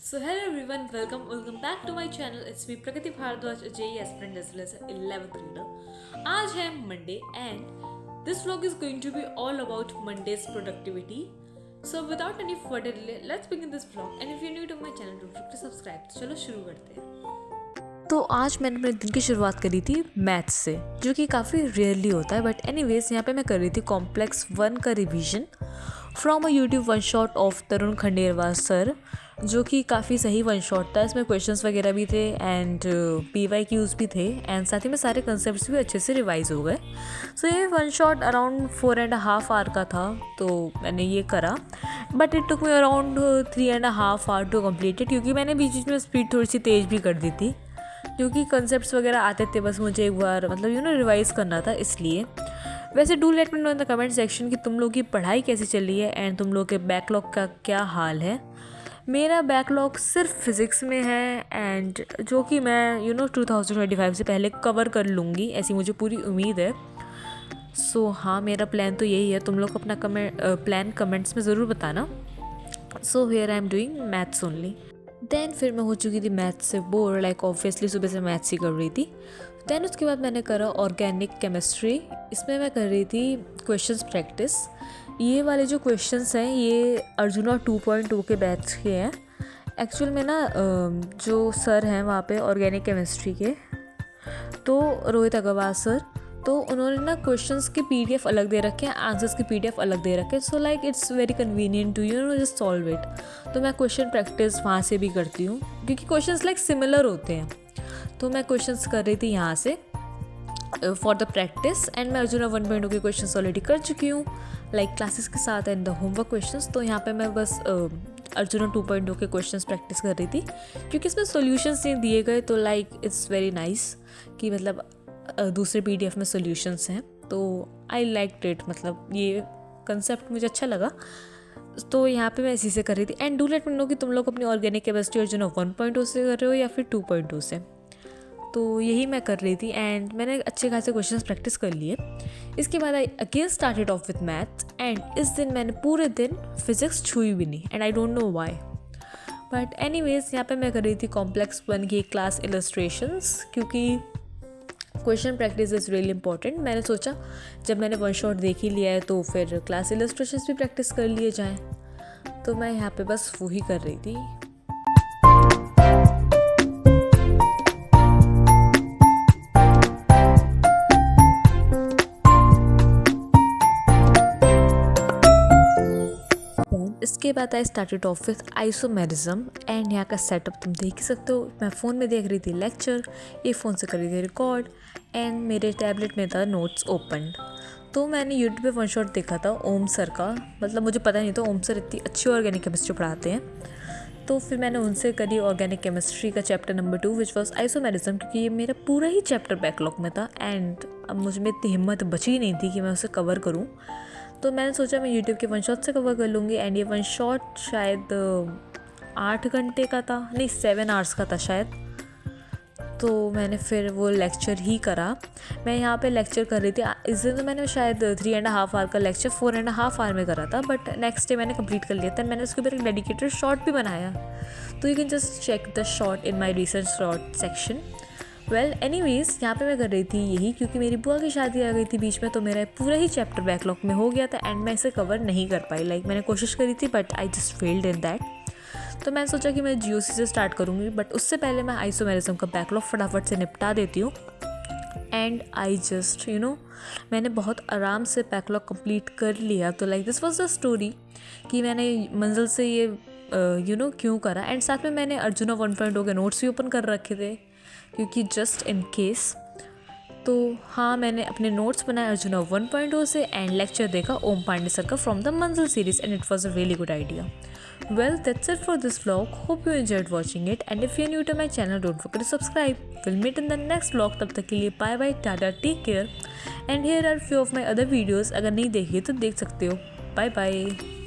So hello everyone, welcome back to my channel. It's me Prakriti Bhardwaj, a JEE aspirant as well as an 11th grader. आज है Monday and this vlog is going to be all about Monday's productivity. So without any further delay, let's begin this vlog. And if you're new to my channel, don't forget to subscribe. तो चलो शुरू करते हैं. तो आज मैंने अपने दिन की शुरुआत करी थी मैथ्स से, जो कि काफ़ी रेयरली होता है, बट एनीवेज यहाँ पे मैं कर रही थी कॉम्प्लेक्स 1 का revision from a YouTube one shot of Tarun Khandelwal sir, जो कि काफ़ी सही वन शॉट था. इसमें क्वेश्चंस वगैरह भी थे एंड PYQs भी थे एंड साथ ही में सारे कंसेप्ट्स भी अच्छे से रिवाइज हो गए. सो ये वन शॉट अराउंड 4.5 आवर का था, तो मैंने ये करा, but it took me around 3.5 hour to complete it, क्योंकि मैंने बीच बीच में स्पीड थोड़ी सी तेज़ भी कर दी थी, क्योंकि कंसेप्ट्स वगैरह आते थे, बस मुझे एक बार रिवाइज करना था इसलिए. वैसे do let me know in the comment section कि तुम लोग की पढ़ाई कैसी चल रही है एंड तुम लोग के बैकलॉग का क्या हाल है. मेरा बैकलॉग सिर्फ फिज़िक्स में है एंड जो कि मैं 2025 से पहले कवर कर लूँगी, ऐसी मुझे पूरी उम्मीद है. सो हाँ, मेरा प्लान तो यही है. तुम लोग अपना प्लान कमेंट्स में ज़रूर बताना. So here I am doing maths only. Then फिर मैं हो चुकी थी मैथ्स से बोर, लाइक ऑब्वियसली सुबह से मैथ्स ही कर रही थी. देन उसके बाद मैंने करा ऑर्गेनिक केमिस्ट्री. इसमें मैं कर रही थी क्वेश्चंस प्रैक्टिस. ये वाले जो क्वेश्चंस हैं ये अर्जुना 2.2 के बैच के हैं. एक्चुअल में ना जो सर हैं वहाँ पे ऑर्गेनिक केमिस्ट्री के, तो रोहित अग्रवाल सर, तो उन्होंने ना क्वेश्चंस के PDF अलग दे रखे हैं, आंसर्स के PDF अलग दे रखे हैं. So like it's very convenient to just solve it. तो मैं क्वेश्चन प्रैक्टिस वहाँ से भी करती हूँ, क्योंकि क्वेश्चंस लाइक सिमिलर होते हैं. तो मैं क्वेश्चंस कर रही थी यहाँ से फॉर द प्रैक्टिस एंड मैं अर्जुना 1.2 के क्वेश्चंस ऑलरेडी कर चुकी हूँ, लाइक क्लासेस के साथ एंड द होमवर्क क्वेश्चंस. तो यहाँ पे मैं बस अर्जुना 2.2 के क्वेश्चंस प्रैक्टिस कर रही थी, क्योंकि इसमें सॉल्यूशंस नहीं दिए गए. तो लाइक इट्स वेरी नाइस कि मतलब दूसरे PDF में सॉल्यूशंस हैं, तो आई लाइक इट. मतलब ये कंसेप्ट मुझे अच्छा लगा, तो यहाँ पे मैं इसी से कर रही थी. And do let me know कि तुम लोग अपनी ऑर्गेनिक केमिस्ट्री अर्जुना 1.0 से कर रहे हो या फिर 2.2 से. तो यही मैं कर रही थी एंड मैंने अच्छे खासे क्वेश्चंस प्रैक्टिस कर लिए. इसके बाद I again started off with maths and इस दिन मैंने पूरे दिन फिज़िक्स छुई भी नहीं and I don't know why. But anyways यहाँ पे मैं कर रही थी कॉम्प्लेक्स 1 की क्लास इलस्ट्रेशंस, क्योंकि question practice is really important. मैंने सोचा जब मैंने वन शॉट देख ही लिया है तो फिर क्लास इलस्ट्रेशंस भी प्रैक्टिस कर लिए जाएँ. तो मैं यहाँ पे बस वो ही कर रही थी. इसके बाद I started off with isomerism and यहाँ का सेटअप तुम देख ही सकते हो. मैं फ़ोन में देख रही थी लेक्चर, ये फ़ोन से कर रही थी रिकॉर्ड एंड मेरे टैबलेट में था नोट्स ओपन. तो मैंने यूट्यूब पे वन शॉट देखा था ओम सर का. मतलब मुझे पता नहीं था ओम सर इतनी अच्छी ऑर्गेनिक केमिस्ट्री पढ़ाते हैं. तो फिर मैंने उनसे करी ऑर्गेनिक केमिस्ट्री का chapter number 2 which was isomerism, क्योंकि ये मेरा पूरा ही चैप्टर बैकलॉग में था एंड अब मुझ में इतनी हिम्मत बची नहीं थी कि मैं उसे कवर करूँ. तो मैंने सोचा मैं यूट्यूब के वन शॉट से कवर कर लूँगी. एंड ये वन शॉट शायद 8 घंटे का था, नहीं 7 आवर्स का था शायद. तो मैंने फिर वो लेक्चर ही करा. मैं यहाँ पे लेक्चर कर रही थी. इस दिन तो मैंने शायद 3.5 आवर का लेक्चर 4.5 आवर में करा था, बट नेक्स्ट डे मैंने कंप्लीट कर लिया था. मैंने उसके ऊपर एक डेडिकेटेड शॉर्ट भी बनाया, तो you can just check the short in my research short section. Well anyways यहाँ पे मैं कर रही थी यही, क्योंकि मेरी बुआ की शादी आ गई थी बीच में, तो मेरा पूरा ही चैप्टर बैकलॉग में हो गया था एंड मैं इसे कवर नहीं कर पाई. लाइक मैंने कोशिश करी थी but I just failed in that. तो मैंने सोचा कि मैं GOC से स्टार्ट करूँगी, बट उससे पहले मैं आइसोमेरिज्म का बैकलॉग फटाफट से निपटा देती हूँ. एंड आई जस्ट मैंने बहुत आराम से बैकलॉग कंप्लीट कर लिया. तो like this was the story कि मैंने मंजिल से ये क्यों करा. एंड साथ में मैंने अर्जुना 1.0 के नोट्स भी ओपन कर रखे थे, क्योंकि जस्ट इन केस. तो हाँ, मैंने अपने नोट्स बनाए अर्जुना 1.0 से एंड लेक्चर देखा ओम पांडे सर का फ्रॉम द मंजिल series and it was a really good idea. Well, that's it for this vlog. Hope you enjoyed watching it, and if you're new to my channel, don't forget to subscribe. We'll meet in the next vlog. तब तक के लिए bye bye, tata, take care. And here are few of my other videos. अगर नहीं देखी तो देख सकते हो. Bye bye.